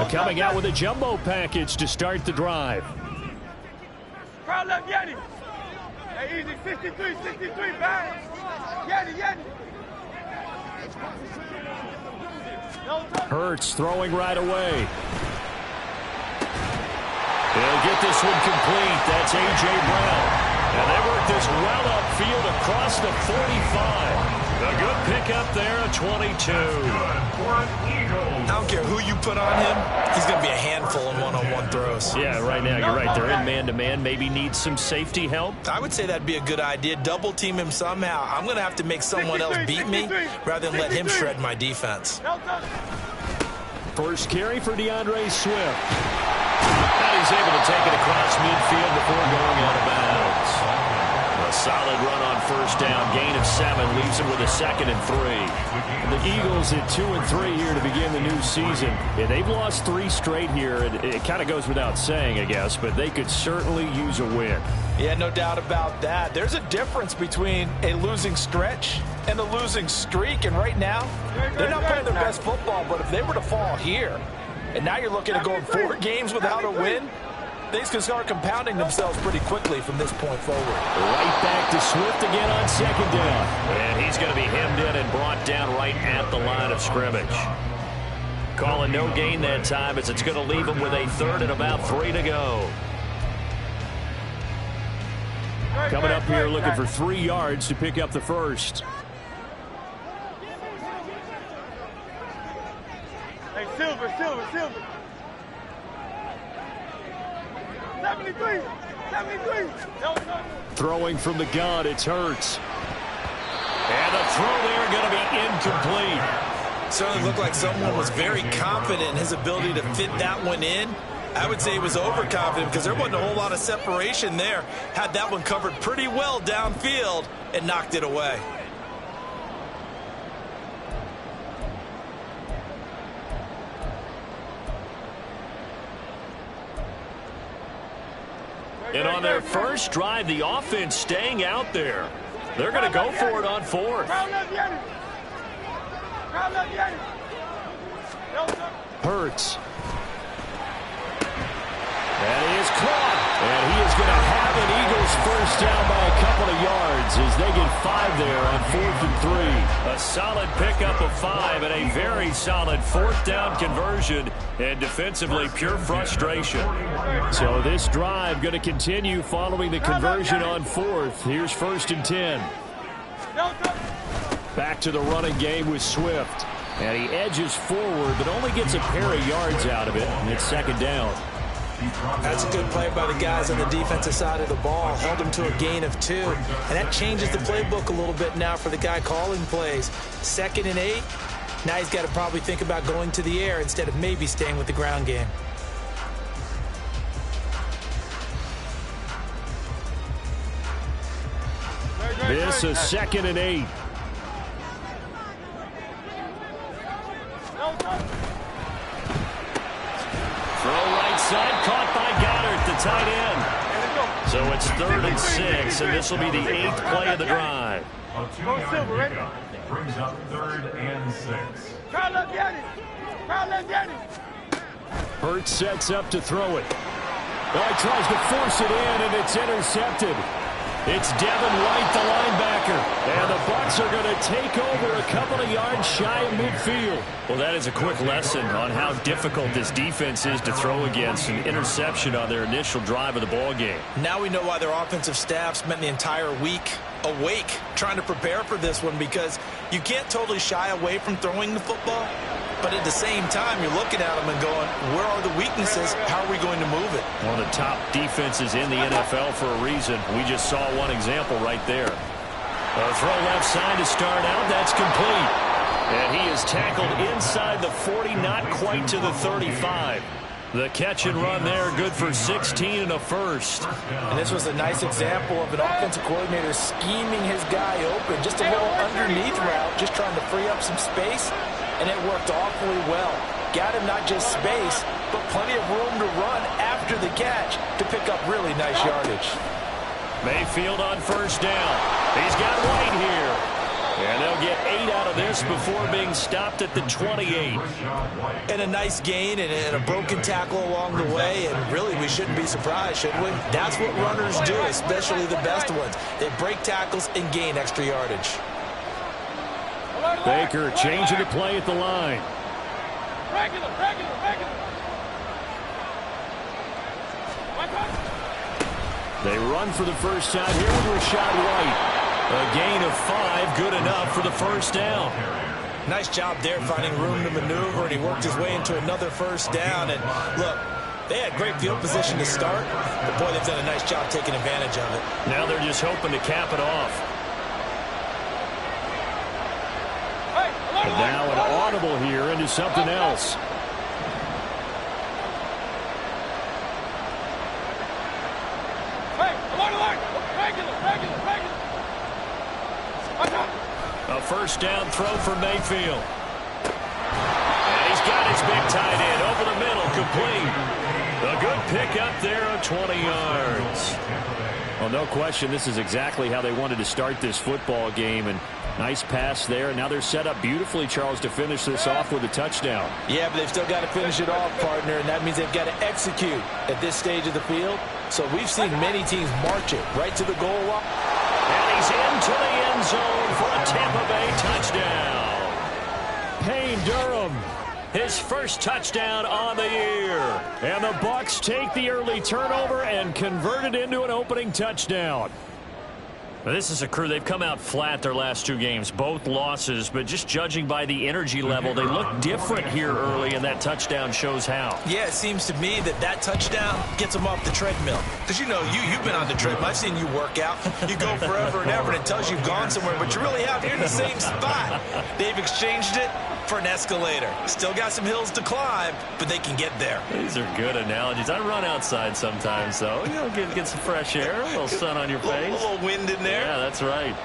Coming out with a jumbo package to start the drive. Crowd left, Yanni. Hey, easy, 63, back. Yanni. Hurts throwing right away. He'll get this one complete. That's A.J. Brown. And they work this well upfield across the 45. A good pickup there, a 22. I don't care who you put on him. He's going to be a handful in one-on-one throws. Yeah, right now, you're right. They're in man-to-man. Maybe need some safety help. I would say that'd be a good idea. Double team him somehow. I'm going to have to make someone else beat me rather than let him shred my defense. First carry for DeAndre Swift. And he's able to take it across midfield before going out of bounds. A solid run on first down. Gain of 7 leaves him with a 2nd and 3. The Eagles at 2 and 3 here to begin the new season. Yeah, they've lost 3 straight here. It kind of goes without saying, I guess, but they could certainly use a win. Yeah, no doubt about that. There's a difference between a losing stretch and a losing streak, and right now, they're not playing their best football, but if they were to fall here, and now you're looking at going 4 games without a win, things can start compounding themselves pretty quickly from this point forward. Right back to Swift again on 2nd down. And he's going to be hemmed in and brought down right at the line of scrimmage. Calling no gain that time as it's going to leave him with a 3rd and about 3 to go. Coming up here looking for 3 yards to pick up the first. Hey, Silver. 73. Throwing from the gun, it's Hurts. And the throw there going to be incomplete. Certainly looked like someone was very confident in his ability to fit that one in. I would say he was overconfident because there wasn't a whole lot of separation there. Had that one covered pretty well downfield and knocked it away. And on their first drive, the offense staying out there. They're going to go for it on 4th. Hurts. And he is caught. And he is going to have an Eagles first down by a couple of yards as they get 5 there on 4th and 3. A solid pickup of 5 and a very solid 4th down conversion. And defensively, pure frustration. So this drive going to continue following the conversion on 4th. Here's 1st and 10. Back to the running game with Swift. And he edges forward, but only gets a pair of yards out of it. And it's 2nd down. That's a good play by the guys on the defensive side of the ball. Held him to a gain of 2. And that changes the playbook a little bit now for the guy calling plays. 2nd and 8. Now he's got to probably think about going to the air instead of maybe staying with the ground game. This is 2nd and 8. Throw right side, caught by Goddard, the tight end. So it's 3rd and 6, and this will be the 8th play of the drive. Brings up 3rd and 6. Hurts sets up to throw it. Oh, he tries to force it in, and it's intercepted. It's Devin White, the linebacker. And the Bucs are going to take over a couple of yards shy of midfield. Well, that is a quick lesson on how difficult this defense is to throw against. An interception on their initial drive of the ball game. Now we know why their offensive staff spent the entire week awake trying to prepare for this one, because you can't totally shy away from throwing the football. But at the same time, you're looking at them and going, where are the weaknesses? How are we going to move it? One of the top defenses in the NFL for a reason. We just saw one example right there. A throw left side to start out. That's complete. And he is tackled inside the 40, not quite to the 35. The catch and run there, good for 16 and a first. And this was a nice example of an offensive coordinator scheming his guy open. Just a little underneath route, just trying to free up some space. And it worked awfully well. Got him not just space, but plenty of room to run after the catch to pick up really nice yardage. Mayfield on first down. He's got White here. And they'll get 8 out of this loss before being stopped at the 28. And a nice gain and a broken tackle along the way, and really we shouldn't be surprised, should we? That's what runners do, especially the best ones. They break tackles and gain extra yardage. Baker changing the play at the line. Regular. They run for the first time here with Rashad White. A gain of 5, good enough for the first down. Nice job there finding room to maneuver, and he worked his way into another first down. And look, they had great field position to start, but boy, they've done a nice job taking advantage of it. Now they're just hoping to cap it off. And now an audible here into something else. A first down throw for Mayfield. And he's got his big tight end over the middle, complete. A good pickup there of 20 yards. Well, no question, this is exactly how they wanted to start this football game. And nice pass there. Now they're set up beautifully, Charles, to finish this off with a touchdown. Yeah, but they've still got to finish it off, partner, and that means they've got to execute at this stage of the field. So we've seen many teams march it right to the goal line. And he's into the end zone for a Tampa Bay touchdown. Payne Durham, his first touchdown on the year. And the Bucs take the early turnover and convert it into an opening touchdown. Now, this is a crew, they've come out flat their last 2 games, both losses, but just judging by the energy level, they look different here early, and that touchdown shows how. Yeah, it seems to me that touchdown gets them off the treadmill. Because, you know, you've been on the treadmill. I've seen you work out. You go forever and ever, and it tells you you've gone somewhere, but you really have. You're in the same spot. They've exchanged it for an escalator. Still got some hills to climb, but they can get there. These are good analogies. I run outside sometimes, though. You know, get some fresh air, a little sun on your face. A little wind in there. Yeah, that's right.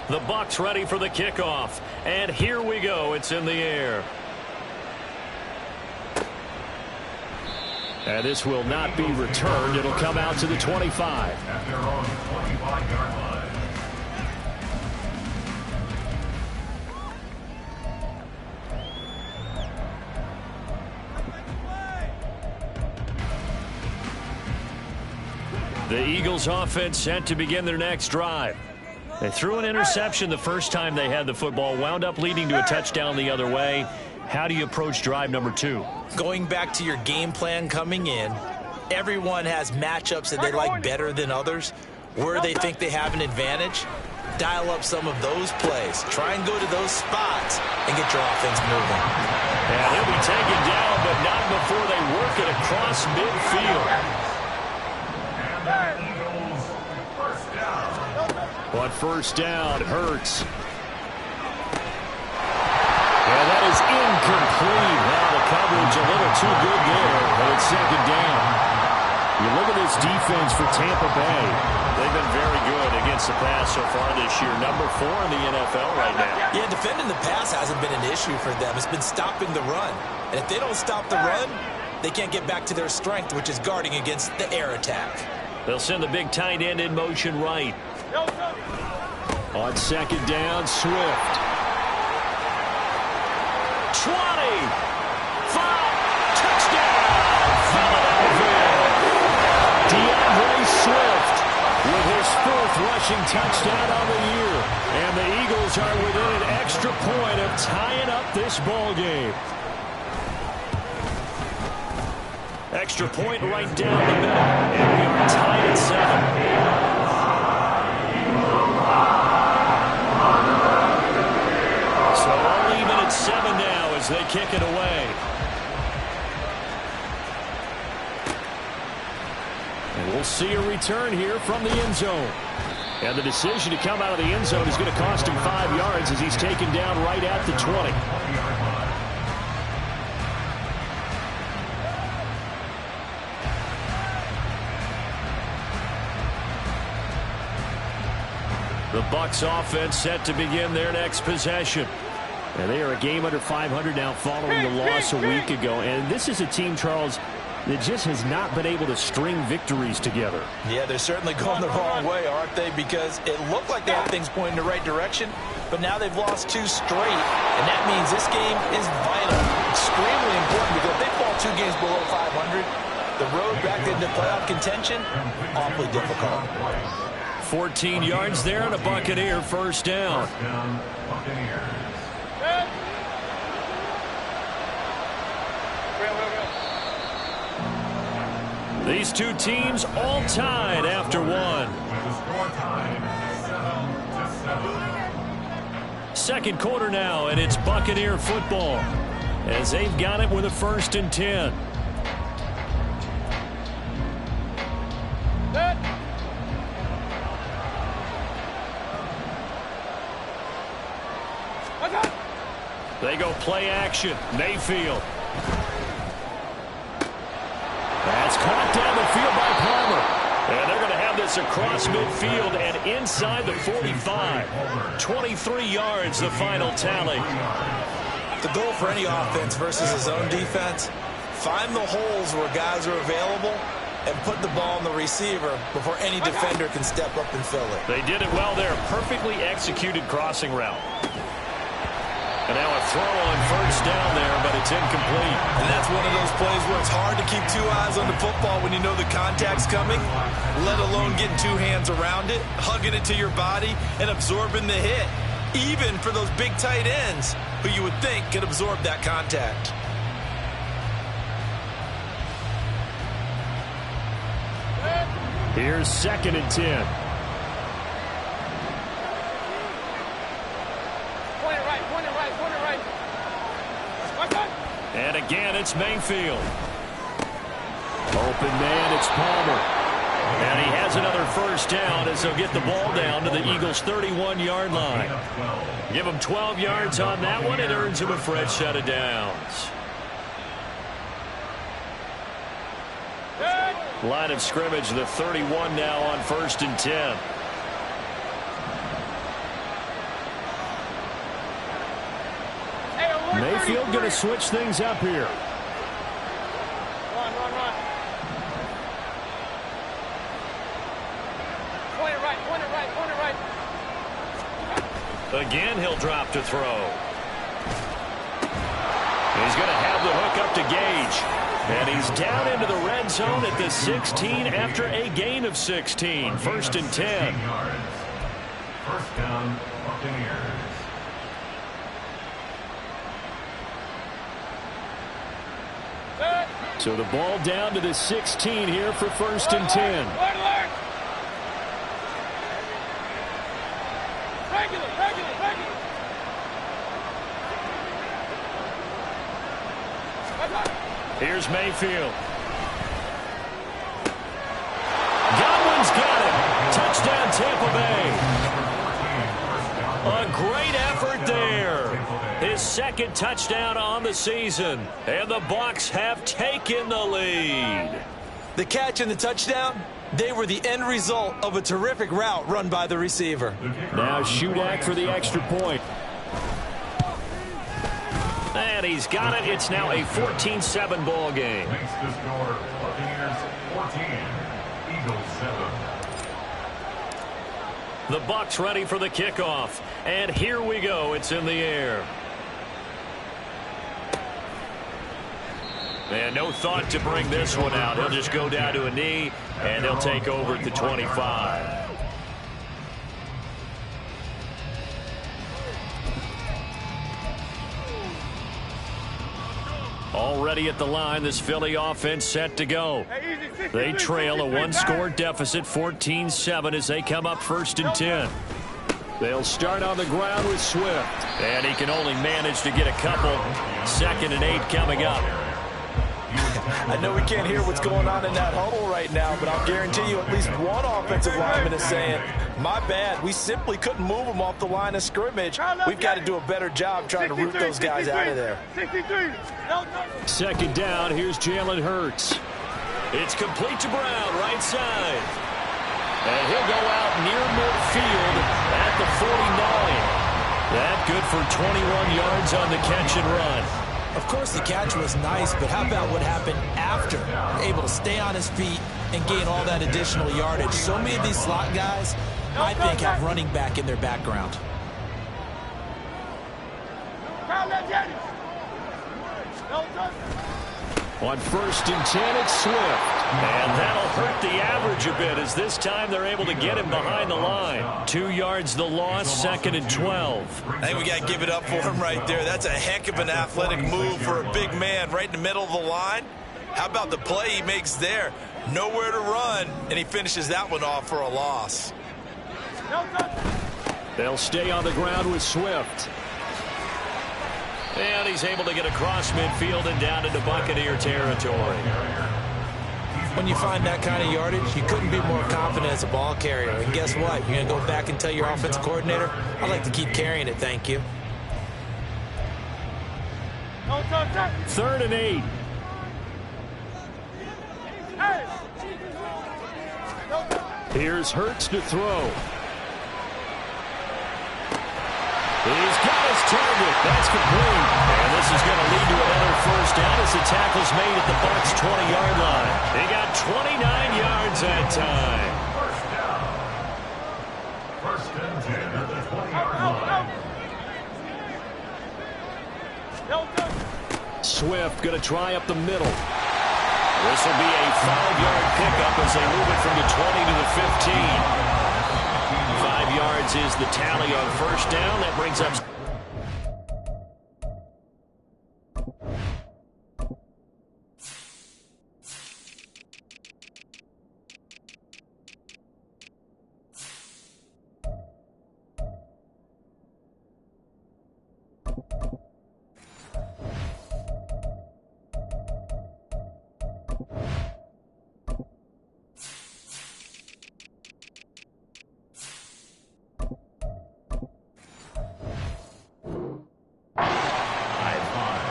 The Bucs ready for the kickoff. And here we go. It's in the air. And this will not be returned. It'll come out to the 25. At their own 25-yard line. The Eagles offense set to begin their next drive. They threw an interception the first time they had the football, wound up leading to a touchdown the other way. How do you approach drive number 2? Going back to your game plan coming in, everyone has matchups that they like better than others. Where they think they have an advantage, dial up some of those plays. Try and go to those spots and get your offense moving. And he'll be taken down, but not before they work it across midfield. But first down hurts. And that is incomplete. Now the coverage a little too good there, but it's second down. You look at this defense for Tampa Bay. They've been very good against the pass so far this year. Number 4 in the NFL right now. Yeah, defending the pass hasn't been an issue for them. It's been stopping the run. And if they don't stop the run, they can't get back to their strength, which is guarding against the air attack. They'll send the big tight end in motion right. On second down, Swift. 20. 5. Touchdown. Philadelphia. DeAndre Swift with his 4th rushing touchdown on the year. And the Eagles are within an extra point of tying up this ball game. Extra point right down the middle. And we are tied at 7. So all even at 7 now as they kick it away. And we'll see a return here from the end zone. And the decision to come out of the end zone is going to cost him 5 yards as he's taken down right at the 20. The Bucs offense set to begin their next possession. And they are a game under 500 now following the loss a week ago. And this is a team, Charles, that just has not been able to string victories together. Yeah, they're certainly going the wrong way, aren't they? Because it looked like they had things pointing in the right direction, but now they've lost 2 straight, and that means this game is vital, extremely important, because if they fall 2 games below 500, the road back into playoff contention, awfully difficult. 14 yards there and a Buccaneer first down. These two teams all tied after one. Second quarter now, and it's Buccaneer football as they've got it with a 1st and 10. They go play action. Mayfield. That's caught down the field by Palmer. And they're going to have this across midfield and inside the 45. 23 yards, the final tally. The goal for any offense versus his own defense, find the holes where guys are available and put the ball on the receiver before any defender can step up and fill it. They did it well there. Perfectly executed crossing route. And now a throw on 1st down there, but it's incomplete. And that's one of those plays where it's hard to keep 2 eyes on the football when you know the contact's coming, let alone getting 2 hands around it, hugging it to your body, and absorbing the hit, even for those big tight ends who you would think could absorb that contact. Here's 2nd and 10. And again, it's Mayfield. Open man, it's Palmer. And he has another 1st down as they'll get the ball down to the Eagles' 31-yard line. Give him 12 yards on that one. It earns him a fresh set of downs. Line of scrimmage, the 31 now on 1st and 10. Mayfield going to switch things up here. Run. Point it right. Again, he'll drop to throw. He's going to have the hook up to Gage. And he's down into the red zone at the 16 after a gain of 16. 1st and 10. 1st down, Buccaneers. So the ball down to the 16 here for 1st and 10. Regular. Here's Mayfield. Godwin's got it. Touchdown, Tampa Bay. A great effort there. His 2nd touchdown on the season. And the Bucs have taken the lead. The catch and the touchdown, they were the end result of a terrific route run by the receiver. Now Shudak for the extra point. And he's got it. It's now a 14-7 ball game. Makes the score Buccaneers 14, Eagles 7. The Bucs ready for the kickoff. And here we go. It's in the air. And no thought to bring this one out. He'll just go down to a knee, and they'll take over at the 25. Already at the line, this Philly offense set to go. They trail a 1-score deficit, 14-7, as they come up 1st and 10. They'll start on the ground with Swift. And he can only manage to get a couple. 2nd and 8 coming up. I know we can't hear what's going on in that huddle right now, but I'll guarantee you at least one offensive lineman is saying, my bad, we simply couldn't move them off the line of scrimmage. We've got to do a better job trying to root those guys out of there. 2nd down, here's Jalen Hurts. It's complete to Brown, right side. And he'll go out near midfield at the 49. That good for 21 yards on the catch and run. Of course, the catch was nice, but how about what happened after? Able to stay on his feet and gain all that additional yardage. So many of these slot guys, I think, have running back in their background. On 1st and 10, it's Swift. And that'll hurt the average a bit as this time they're able to get him behind the line. 2 yards the loss, 2nd and 12. I think we got to give it up for him right there. That's a heck of an athletic move for a big man right in the middle of the line. How about the play he makes there? Nowhere to run, and he finishes that one off for a loss. They'll stay on the ground with Swift. And he's able to get across midfield and down into Buccaneer territory. When you find that kind of yardage, you couldn't be more confident as a ball carrier. And guess what? You're going to go back and tell your offensive coordinator, I'd like to keep carrying it, thank you. 3rd and 8. Here's Hurts to throw. He's got his target. That's complete. And this is going to lead to another first down as the tackle's made at the Bucs' 20-yard line. They got 29 yards that time. First and 10 at the 20-yard line. Swift going to try up the middle. This will be a 5-yard pickup as they move it from the 20 to the 15. 5 yards is the tally on first down. That brings up...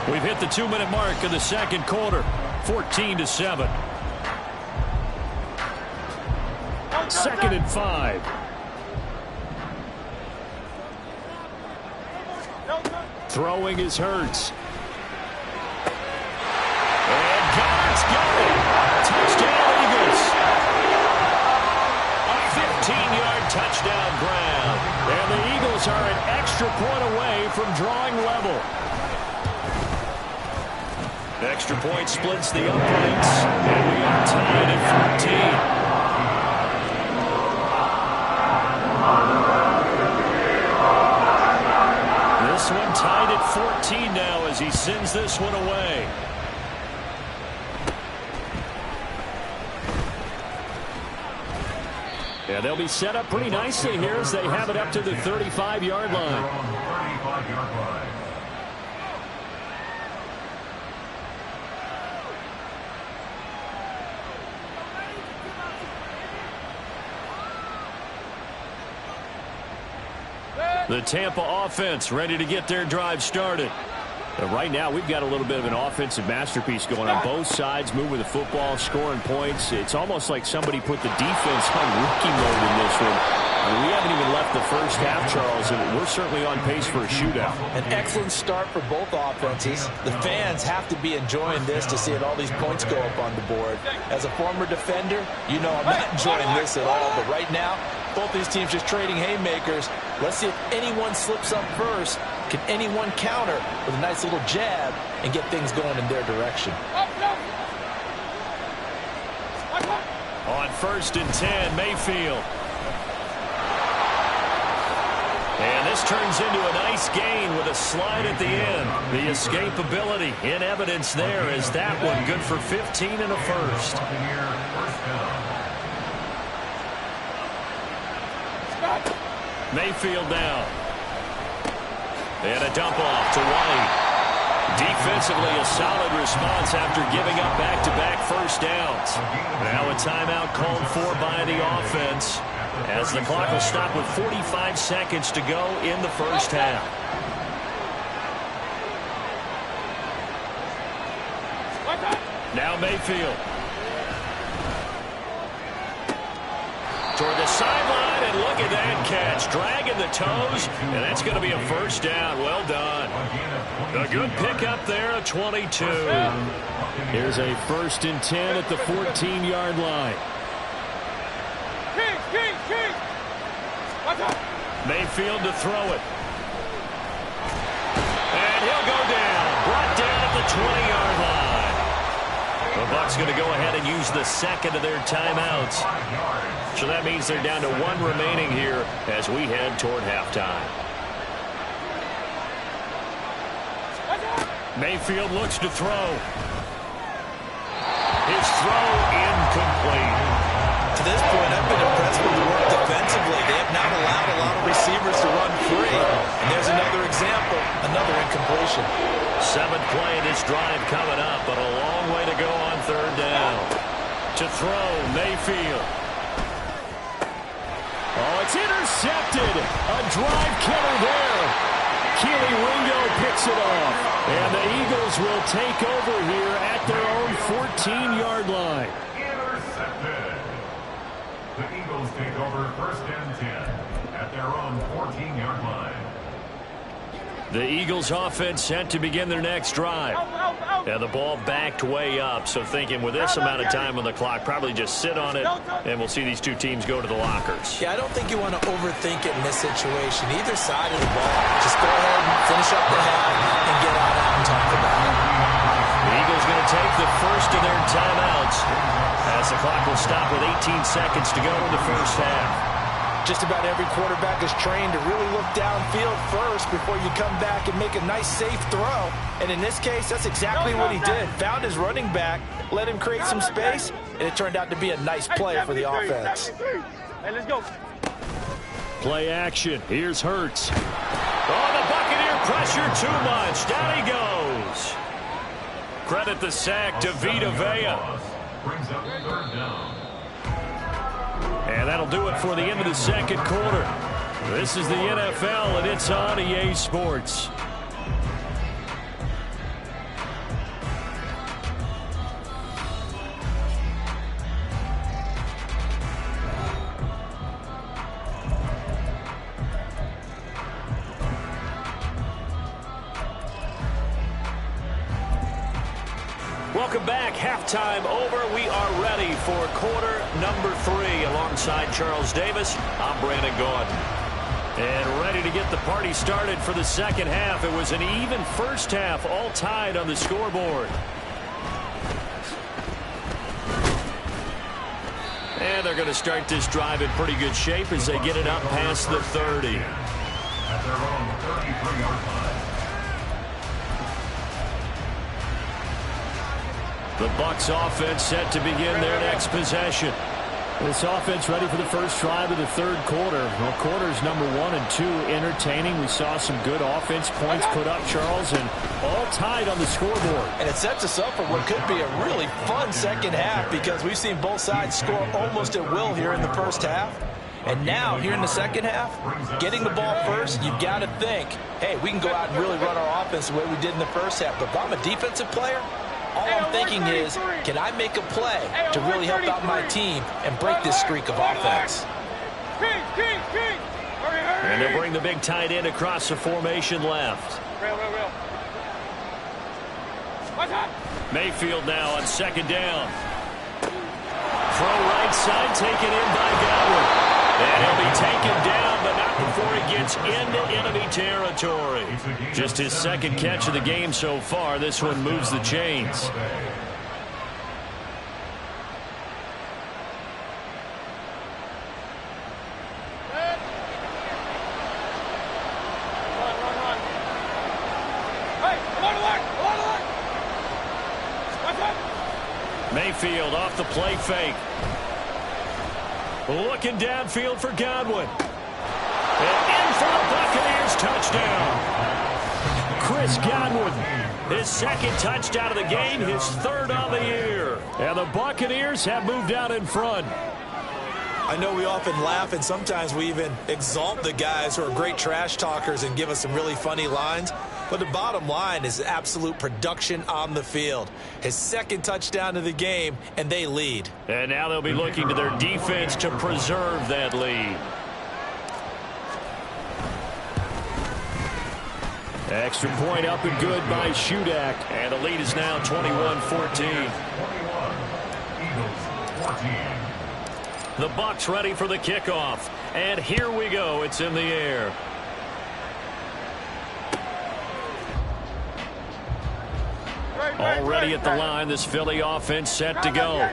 We've hit the 2-minute mark in the second quarter. 14-7. 2nd and 5. Throwing is Hurts. And Goddard's got it. Touchdown, Eagles. A 15-yard touchdown grab. And the Eagles are an extra point away from drawing level. Extra point splits the uprights, and we are tied at 14. This one tied at 14 now as he sends this one away. Yeah, they'll be set up pretty nicely here as they have it up to the 35-yard line. The Tampa offense ready to get their drive started. But right now, we've got a little bit of an offensive masterpiece going on both sides, moving the football, scoring points. It's almost like somebody put the defense on rookie mode in this one. I mean, we haven't even left the first half, Charles, and we're certainly on pace for a shootout. An excellent start for both offenses. The fans have to be enjoying this to see all these points go up on the board. As a former defender, you know I'm not enjoying this at all. But right now, both these teams just trading haymakers. Let's see if anyone slips up first. Can anyone counter with a nice little jab and get things going in their direction? On 1st and 10, Mayfield. And this turns into a nice gain with a slide at the end. The escapability in evidence there is that one good for 15 and a first. Mayfield down. And a dump off to White. Defensively, a solid response after giving up back-to-back first downs. Now a timeout called for by the offense as the clock will stop with 45 seconds to go in the first half. Now Mayfield. Toward the sideline and look look at that catch. Dragging the toes, and that's going to be a first down. Well done. A good pickup there, a 22. Here's a 1st and 10 at the 14-yard line. Mayfield to throw it. And he'll go down. Brought down at the 20-yard line. The Bucs going to go ahead and use the second of their timeouts. So that means they're down to 1 remaining here as we head toward halftime. Mayfield looks to throw. His throw incomplete. To this point, I've been impressed with the work defensively. They have not allowed a lot of receivers to run free. And there's another example, another incompletion. 7th play of this drive coming up, but a long way to go on 3rd down. To throw, Mayfield. Oh, it's intercepted. A drive killer there. Keely Ringo picks it off. And the Eagles will take over here at their own 14-yard line. Intercepted. The Eagles take over 1st and 10 at their own 14-yard line. The Eagles offense set to begin their next drive. And the ball backed way up, so thinking with this amount of time on the clock, probably just sit on it, and we'll see these two teams go to the lockers. Yeah, I don't think you want to overthink it in this situation. Either side of the ball, just go ahead and finish up the half and get out and talk about it. The Eagles going to take the first of their timeouts as the clock will stop with 18 seconds to go in the first half. Just about every quarterback is trained to really look downfield first before you come back and make a nice, safe throw. And in this case, that's exactly what he did. Found his running back, let him create some space, and it turned out to be a nice play for the offense. Hey, let's go. Play action. Here's Hurts. Oh, the Buccaneer pressure too much. Down he goes. Credit the sack to Vita Vea. Brings up 3rd down. And that'll do it for the end of the 2nd quarter. This is the NFL, and it's on EA Sports. Welcome back. Halftime over. We are ready for quarter number 3. Alongside Charles Davis, I'm Brandon Gaudin. And ready to get the party started for the 2nd half. It was an even first half, all tied on the scoreboard. And they're going to start this drive in pretty good shape as they get it up past the 30. At their own 33-yard line. The Bucs offense set to begin their next possession. This offense ready for the first drive of the 3rd quarter. Well, quarters number 1 and 2 entertaining. We saw some good offense points put up, Charles, and all tied on the scoreboard. And it sets us up for what could be a really fun 2nd half because we've seen both sides score almost at will here in the first half. And now, here in the 2nd half, getting the ball first, you've got to think, hey, we can go out and really run our offense the way we did in the first half. But if I'm a defensive player, all I'm thinking is, can I make a play to really help out my team and break this streak of offense? And they'll bring the big tight end across the formation left. Mayfield now on 2nd down. Throw right side, taken in by Godwin. And he'll be taken down, but not before he gets into enemy territory. Just his 2nd catch of the game so far. This one moves the chains. Mayfield off the play fake. Looking downfield for Godwin. And in for the Buccaneers, touchdown. Chris Godwin, his 2nd touchdown of the game, his 3rd on the year. And the Buccaneers have moved out in front. I know we often laugh and sometimes we even exalt the guys who are great trash talkers and give us some really funny lines. But the bottom line is absolute production on the field. His 2nd touchdown of the game, and they lead. And now they'll be looking to their defense to preserve that lead. Extra point up and good by Shudak. And the lead is now 21-14. The Bucs ready for the kickoff. And here we go. It's in the air. Already at the line, this Philly offense set to go.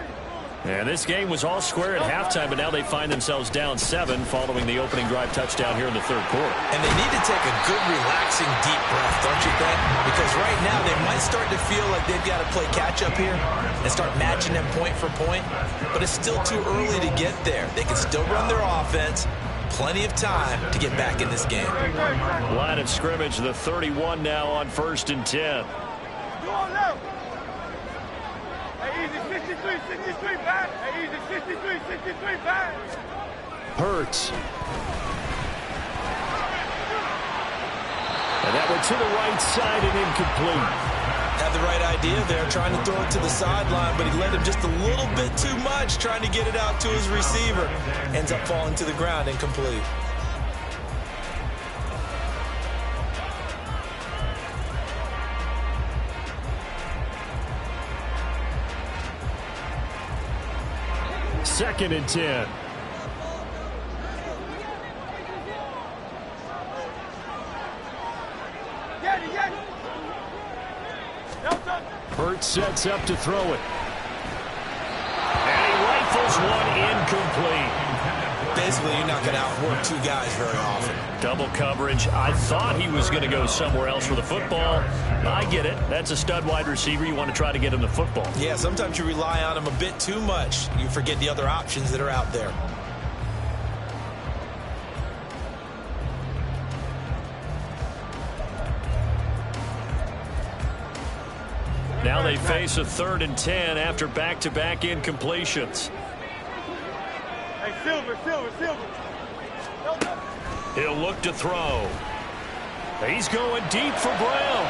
And this game was all square at halftime, but now they find themselves down 7 following the opening drive touchdown here in the third quarter. And they need to take a good, relaxing, deep breath, don't you think? Because right now they might start to feel like they've got to play catch-up here and start matching them point for point. But it's still too early to get there. They can still run their offense. Plenty of time to get back in this game. Line of scrimmage, the 31 now on 1st and 10. Hurts. And that went to the right side and incomplete. Had the right idea there, trying to throw it to the sideline, but he led him just a little bit too much, trying to get it out to his receiver. Ends up falling to the ground, incomplete. Second and 10. Hurts sets up to throw it. And he rifles one incomplete. Basically, you're not going to outwork two guys very often. Double coverage. I thought he was going to go somewhere else for the football. I get it. That's a stud wide receiver. You want to try to get him the football. Yeah, sometimes you rely on him a bit too much. You forget the other options that are out there. Now they face a 3rd and 10 after back-to-back incompletions. Hey, Silver. He'll look to throw. He's going deep for Brown.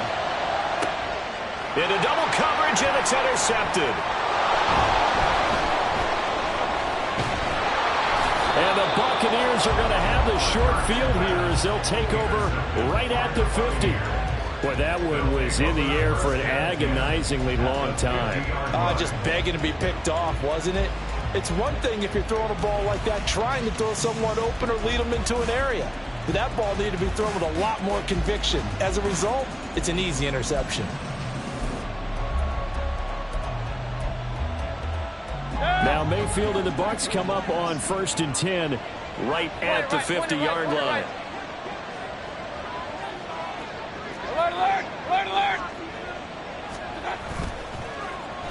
Into double coverage, and it's intercepted. And the Buccaneers are going to have the short field here as they'll take over right at the 50. Boy, that one was in the air for an agonizingly long time. Just begging to be picked off, wasn't it? It's one thing if you're throwing a ball like that, trying to throw someone open or lead them into an area. But that ball needed to be thrown with a lot more conviction. As a result, it's an easy interception. Now Mayfield and the Bucs come up on 1st and 10 right at the 50-yard line.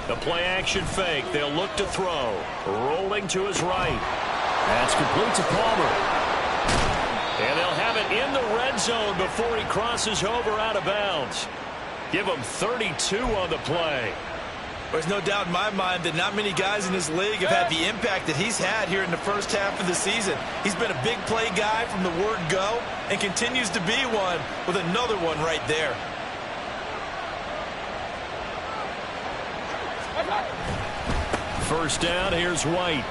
The play action fake. They'll look to throw. Rolling to his right. That's complete to Palmer. And they'll have it in the red zone before he crosses over out of bounds. Give him 32 on the play. There's no doubt in my mind that not many guys in this league have had the impact that he's had here in the first half of the season. He's been a big play guy from the word go and continues to be one with another one right there. First down, here's White.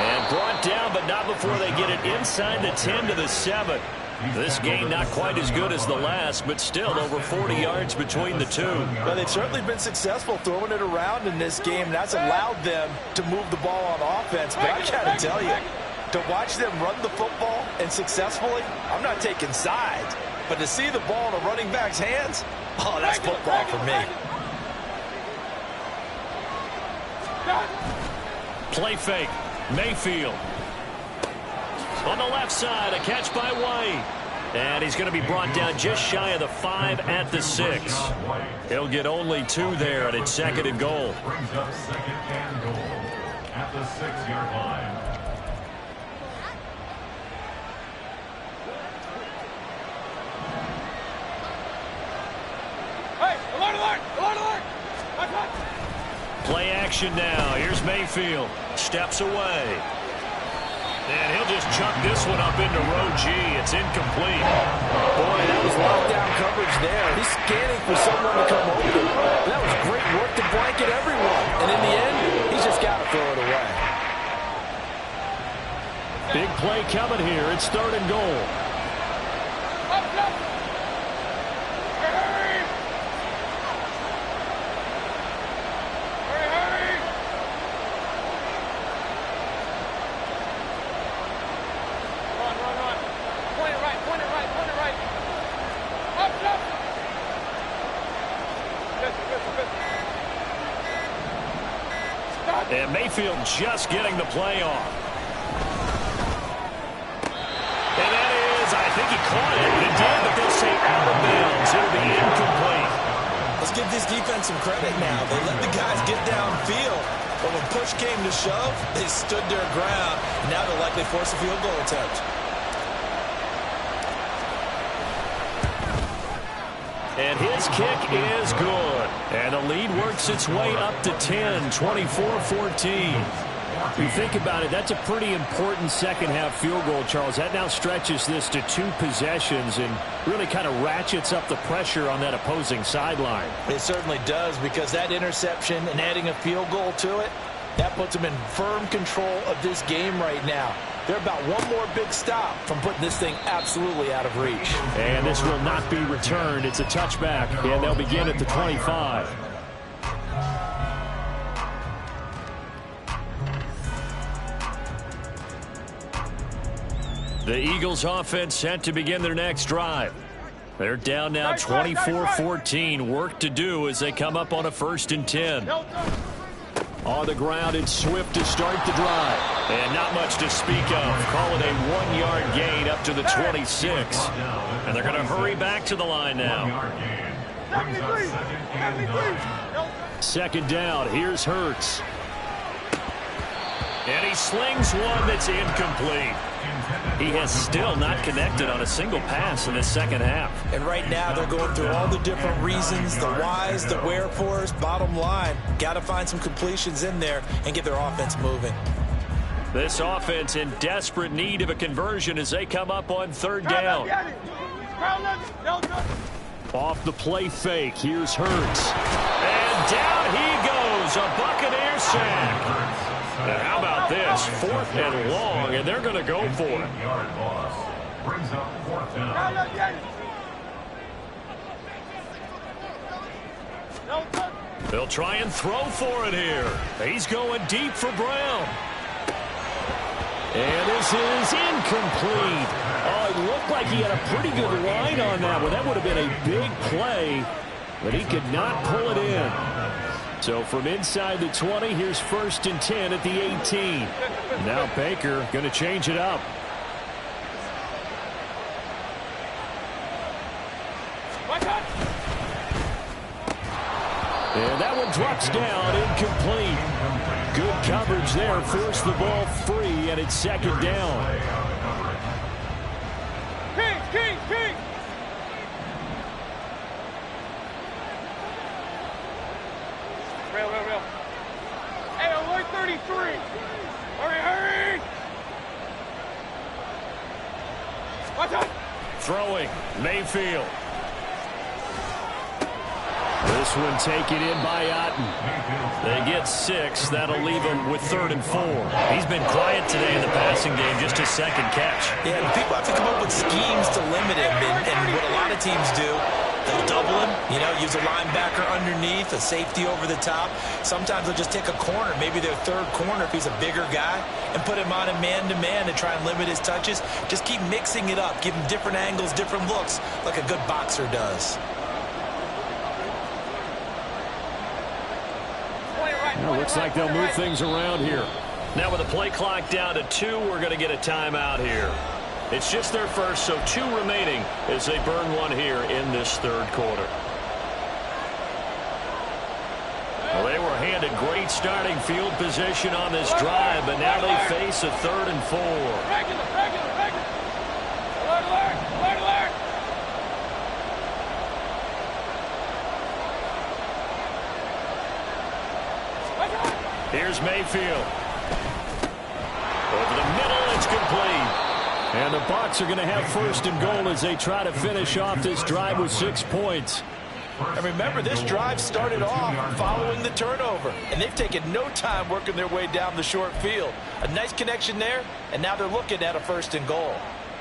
And brought down, but not before they get it inside the 10 to the 7. This game not quite as good as the last, but still over 40 yards between the two. Well, they've certainly been successful throwing it around in this game. That's allowed them to move the ball on offense. But I got to tell you, to watch them run the football and successfully, I'm not taking sides. But to see the ball in a running back's hands, oh, that's football for me. Play fake. Mayfield. On the left side, a catch by White. And he's going to be brought down just shy of the 5 at the 6. He'll get only 2 there, and it's 2nd and goal. Brings up 2nd and goal at the 6-yard line. Play action now. Here's Mayfield. Steps away. And he'll just chuck this one up into row G. It's incomplete. Boy, that was lockdown coverage there. He's scanning for someone to come open. That was great work to blanket everyone. And in the end, he's just got to throw it away. Big play coming here. It's 3rd and goal. And Mayfield just getting the play off. And that is, I think he caught it. It did, but they'll say out of bounds. It'll be incomplete. Let's give this defense some credit now. They let the guys get downfield. But when push came to shove, they stood their ground. Now they'll likely force a field goal attempt. And his kick is good. And the lead works its way up to 10, 24-14. You think about it, that's a pretty important second-half field goal, Charles. That now stretches this to 2 possessions and really kind of ratchets up the pressure on that opposing sideline. It certainly does, because that interception and adding a field goal to it, that puts them in firm control of this game right now. They're about one more big stop from putting this thing absolutely out of reach. And this will not be returned. It's a touchback, and they'll begin at the 25. The Eagles offense set to begin their next drive. They're down now 24-14. Work to do as they come up on a 1st and 10. On the ground, it's Swift to start the drive. And not much to speak of. Call it a 1-yard gain up to the 26. And they're going to hurry back to the line now. 2nd down. Here's Hurts. And he slings one that's incomplete. He has still not connected on a single pass in this second half. And right now they're going through all the different reasons, the whys, the wherefores. Bottom line, got to find some completions in there and get their offense moving. This offense in desperate need of a conversion as they come up on 3rd down. Off the play fake, here's Hurts. And down he goes, a Buccaneer sack. And how about this? 4th and long, and they're going to go for it. Brings up 4th down. They'll try and throw for it here. He's going deep for Brown. And this is incomplete. Oh, it looked like he had a pretty good line on that one. That would have been a big play, but he could not pull it in. So from inside the 20, here's 1st and 10 at the 18. Now Baker going to change it up. And that one drops down, incomplete. Good coverage there, forced the ball free, and it's 2nd down. King! Real. Hey, alert 33. Hurry. Watch out. Throwing, Mayfield. This one taken in by Otten. They get 6. That'll leave him with 3rd and 4. He's been quiet today in the passing game, just his 2nd catch. Yeah, people have to come up with schemes to limit him, and what a lot of teams do, they'll double him, use a linebacker underneath, a safety over the top. Sometimes they'll just take a corner, maybe their 3rd corner if he's a bigger guy, and put him on a man-to-man to try and limit his touches. Just keep mixing it up, give him different angles, different looks, like a good boxer does. Looks like they'll move things around here. Now with the play clock down to 2, we're going to get a timeout here. It's just their first, so 2 remaining as they burn one here in this 3rd quarter. Well, they were handed great starting field position on this drive, but now they face a 3rd and 4. Alert. Here's Mayfield. Over the middle, it's complete. And the Bucs are going to have 1st and goal as they try to finish off this drive with 6 points. And remember, this drive started off following the turnover, and they've taken no time working their way down the short field. A nice connection there, and now they're looking at a 1st and goal.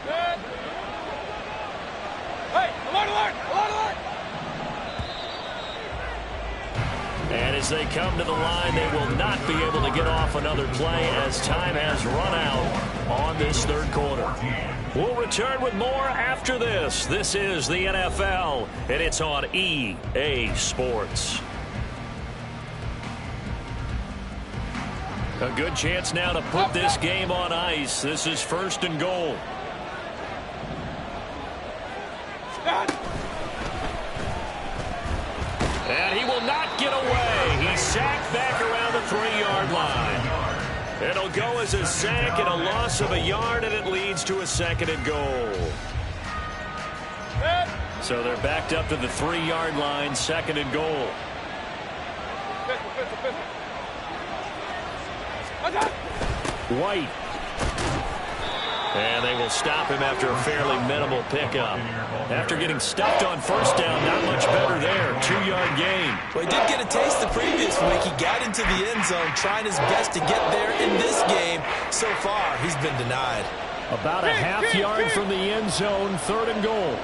Good. Hey, alert! And as they come to the line, they will not be able to get off another play as time has run out on this 3rd quarter. We'll return with more after this. This is the NFL, and it's on EA Sports. A good chance now to put this game on ice. This is 1st and goal. And he will not get away. He's sacked back around the 3-yard line. It'll go as a sack and a loss of a yard, and it leads to a 2nd and goal. So they're backed up to the 3-yard line, 2nd and goal. White. And they will stop him after a fairly minimal pickup. After getting stuffed on 1st down, not much better there. 2-yard gain. Well, he did get a taste the previous week. He got into the end zone, trying his best to get there in this game. So far, he's been denied. About a half yard from the end zone, 3rd and goal.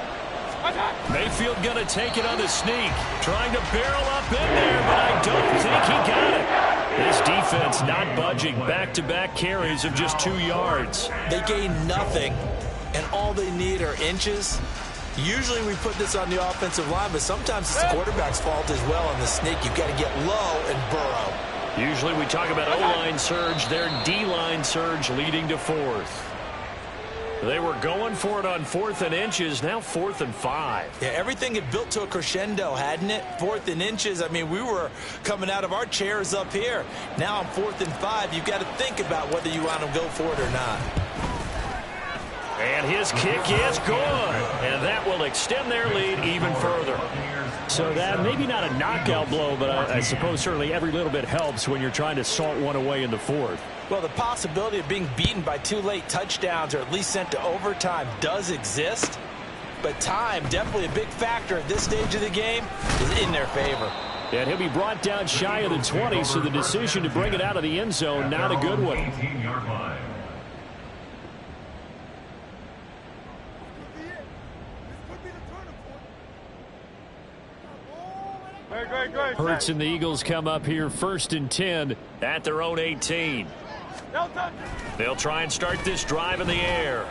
Mayfield going to take it on the sneak. Trying to barrel up in there, but I don't think he got it. This defense not budging. Back-to-back carries of just 2 yards. They gain nothing, and all they need are inches. Usually we put this on the offensive line, but sometimes it's the quarterback's fault as well on the sneak. You've got to get low and burrow. Usually we talk about O-line surge. Their D-line surge leading to 4th. They were going for it on 4th and inches. Now 4th and 5. Yeah, everything had built to a crescendo, hadn't it? 4th and inches. I mean, we were coming out of our chairs up here. Now on 4th and 5, you've got to think about whether you want to go for it or not. And his kick is good. And that will extend their lead even further. So that maybe not a knockout blow, but I suppose certainly every little bit helps when you're trying to salt one away in the 4th. Well, the possibility of being beaten by 2 late touchdowns or at least sent to overtime does exist. But time, definitely a big factor at this stage of the game, is in their favor. And he'll be brought down shy of the 20, so the decision to bring it out of the end zone, not a good one. 18-yard line. Hurts and the Eagles come up here 1st and 10 at their own 18. They'll try and start this drive in the air.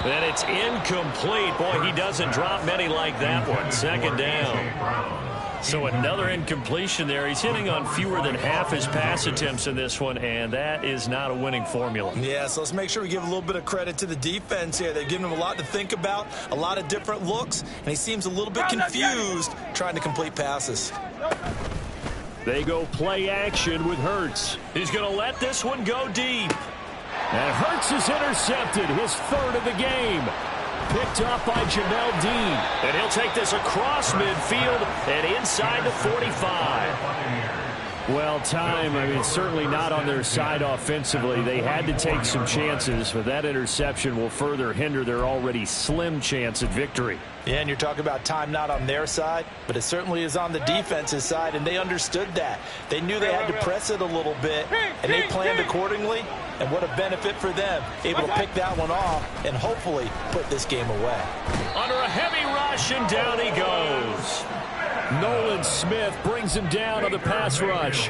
And it's incomplete. Boy, he doesn't drop many like that one. 2nd down. So another incompletion there. He's hitting on fewer than half his pass attempts in this one, and that is not a winning formula. Yeah, so let's make sure we give a little bit of credit to the defense here. They've given him a lot to think about, a lot of different looks, and he seems a little bit confused trying to complete passes. They go play action with Hurts. He's going to let this one go deep. And Hurts is intercepted, his 3rd of the game. Picked up by Jamel Dean. And he'll take this across midfield and inside the 45. Well, time, I mean, certainly not on their side offensively. They had to take some chances, but that interception will further hinder their already slim chance at victory. Yeah, and you're talking about time not on their side, but it certainly is on the defense's side, and they understood that. They knew they had to press it a little bit, and they planned accordingly, and what a benefit for them, able to pick that one off and hopefully put this game away. Under a heavy rush, and down he goes. Nolan Smith brings him down on the pass rush.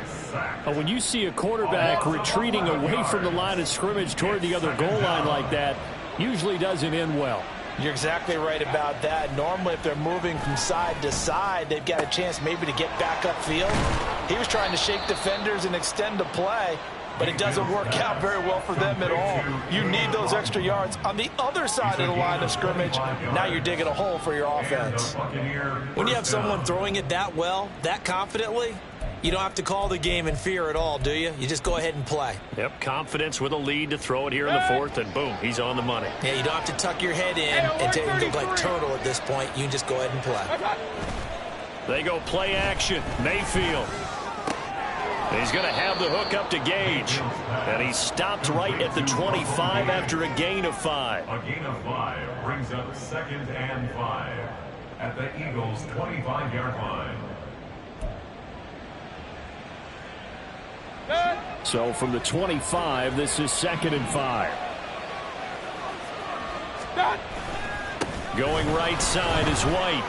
When you see a quarterback retreating away from the line of scrimmage toward the other goal line like that, usually doesn't end well. You're exactly right about that. Normally, if they're moving from side to side, they've got a chance maybe to get back upfield. He was trying to shake defenders and extend the play, but it doesn't work out very well for them at all. You need those extra yards on the other side of the line of scrimmage. Now you're digging a hole for your offense. When you have someone throwing it that well, that confidently, you don't have to call the game in fear at all, do you? You just go ahead and play. Yep, confidence with a lead to throw it here in the 4th, and boom, he's on the money. Yeah, you don't have to tuck your head in and look like turtle at this point. You can just go ahead and play. They go play action. Mayfield. He's going to have the hook up to Gage. And he stopped right at the 25 after a gain of 5. A gain of 5 brings up 2nd and 5 at the Eagles' 25-yard line. So from the 25, this is 2nd and 5. Going right side is White.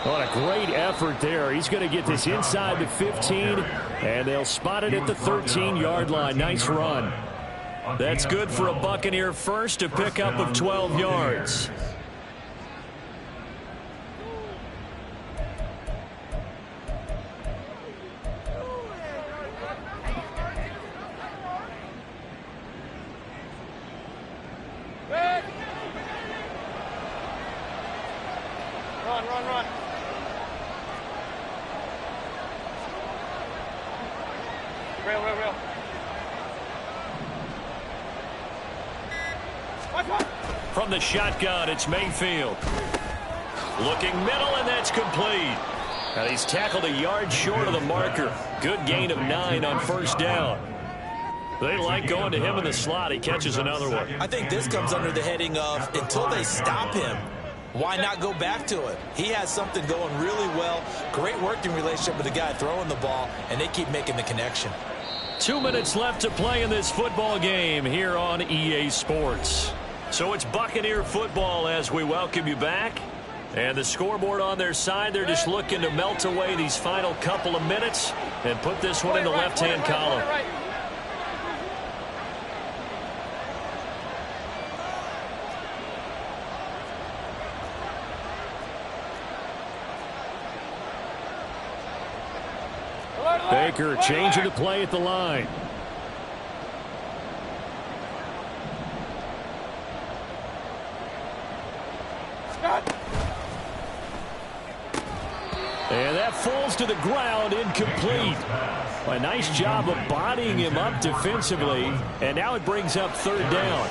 What a great effort there. He's going to get this inside the 15, and they'll spot it at the 13-yard line. Nice run. That's good for a Buccaneer first, a pickup of 12 yards. Real. From the shotgun, it's Mayfield. Looking middle, and that's complete. Now he's tackled a yard short of the marker. Good gain of 9 on first down. They like going to him in the slot. He catches another one. I think this comes under the heading of until they stop him, why not go back to it? He has something going really well. Great working relationship with the guy throwing the ball, and they keep making the connection. 2 minutes left to play in this football game here on EA Sports. So it's Buccaneer football as we welcome you back. And the scoreboard on their side, they're just looking to melt away these final couple of minutes and put this one in the left-hand column. Baker changing the play at the line. And that falls to the ground, incomplete. A nice job of bodying him up defensively, and now it brings up third down.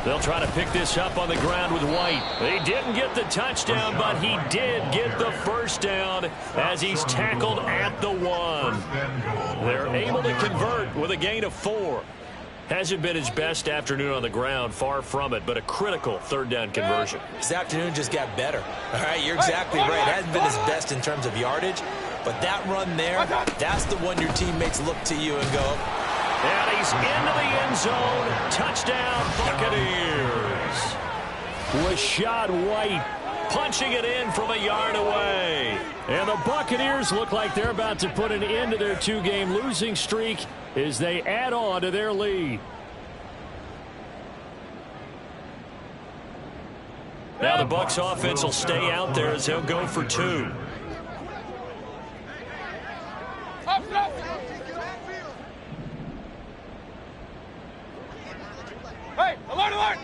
They'll try to pick this up on the ground with White. They didn't get the touchdown, but he did get the first down as he's tackled at the 1. They're able to convert with a gain of 4. Hasn't been his best afternoon on the ground, far from it, but a critical third down conversion. His afternoon just got better. All right, you're exactly right. Hasn't been his best in terms of yardage, but that run there, that's the one your teammates look to you and go, and he's into the end zone. Touchdown, Buccaneers. Rashad White punching it in from a yard away. And the Buccaneers look like they're about to put an end to their 2-game losing streak as they add on to their lead. Now the Bucs offense will stay out there as they'll go for 2. Hey, alert!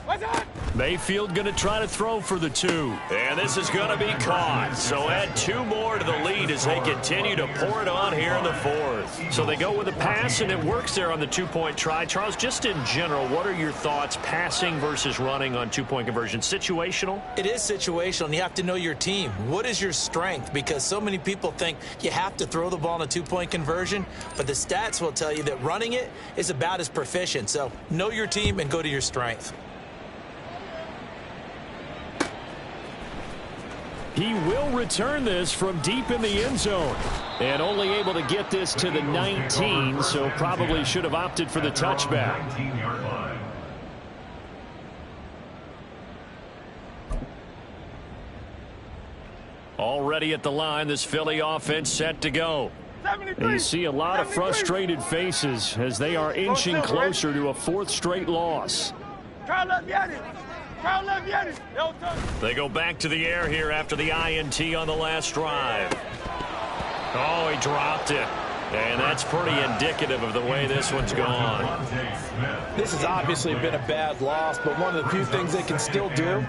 What's that? Mayfield going to try to throw for the 2. And this is going to be caught. So add 2 more to the lead as they continue to pour it on here in the 4th. So they go with a pass, and it works there on the 2-point try. Charles, just in general, what are your thoughts passing versus running on 2-point conversion? Situational? It is situational, and you have to know your team. What is your strength? Because so many people think you have to throw the ball in a 2-point conversion, but the stats will tell you that running it is about as proficient. So know your team and go to your strength. He will return this from deep in the end zone. And only able to get this to the 19, so probably should have opted for the touchback. Already at the line, this Philly offense set to go. You see a lot of frustrated faces as they are inching closer to a 4th straight loss. They go back to the air here after the INT on the last drive. Oh, he dropped it. And that's pretty indicative of the way this one's gone. This has obviously been a bad loss, but one of the few things they can still do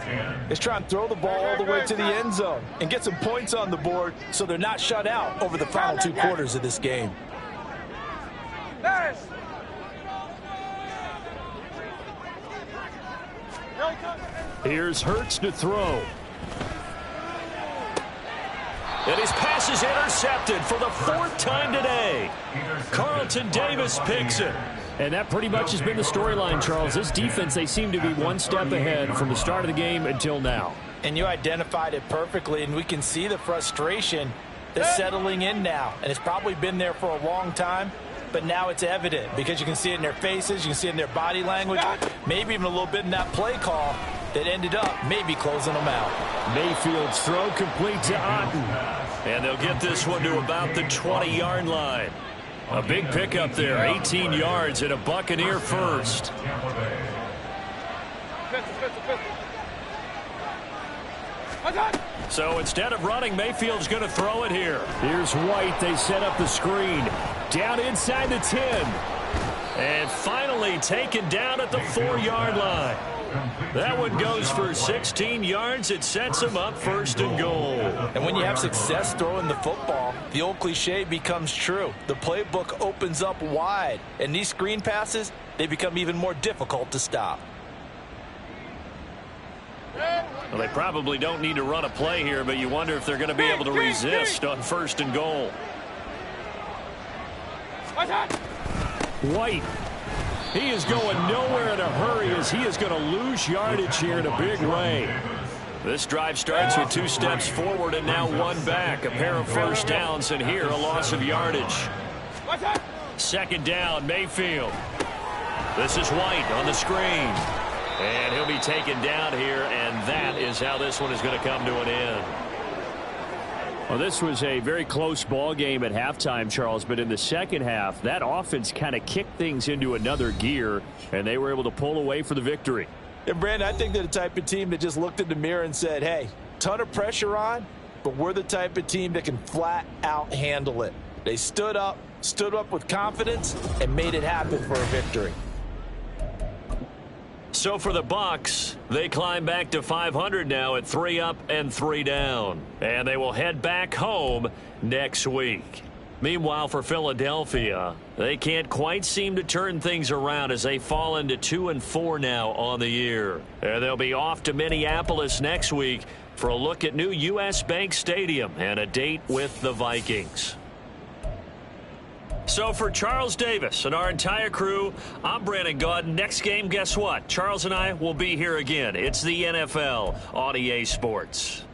is try and throw the ball all the way to the end zone and get some points on the board so they're not shut out over the final 2 quarters of this game. Here's Hurts to throw. And his pass is intercepted for the 4th time today. Carlton Davis picks it. And that pretty much has been the storyline, Charles. This defense, they seem to be one step ahead from the start of the game until now. And you identified it perfectly, and we can see the frustration that's settling in now. And it's probably been there for a long time, but now it's evident because you can see it in their faces, you can see it in their body language, maybe even a little bit in that play call that ended up maybe closing them out. Mayfield's throw complete to Otten. And they'll get this one to about the 20-yard line. A big pickup there, 18 yards and a Buccaneer first. So instead of running, Mayfield's going to throw it here. Here's White. They set up the screen. Down inside the 10. And finally taken down at the 4-yard line. That one goes for 16 yards. It sets them up 1st and goal. And when you have success throwing the football, the old cliche becomes true. The playbook opens up wide, and these screen passes, they become even more difficult to stop. Well, they probably don't need to run a play here, but you wonder if they're going to be able to resist on 1st and goal. White. He is going nowhere in a hurry as he is going to lose yardage here in a big way. This drive starts with 2 steps forward and now 1 back. A pair of first downs, and here a loss of yardage. 2nd down, Mayfield. This is White on the screen. And he'll be taken down here, and that is how this one is going to come to an end. Well, this was a very close ball game at halftime, Charles, but in the second half, that offense kind of kicked things into another gear, and they were able to pull away for the victory. And, Brandon, I think they're the type of team that just looked in the mirror and said, hey, ton of pressure on, but we're the type of team that can flat out handle it. They stood up with confidence, and made it happen for a victory. So for the Bucs, they climb back to 500 now at 3 up and 3 down. And they will head back home next week. Meanwhile, for Philadelphia, they can't quite seem to turn things around as they fall into 2-4 now on the year. And they'll be off to Minneapolis next week for a look at new U.S. Bank Stadium and a date with the Vikings. So for Charles Davis and our entire crew, I'm Brandon Gaudin. Next game, guess what? Charles and I will be here again. It's the NFL on EA Sports.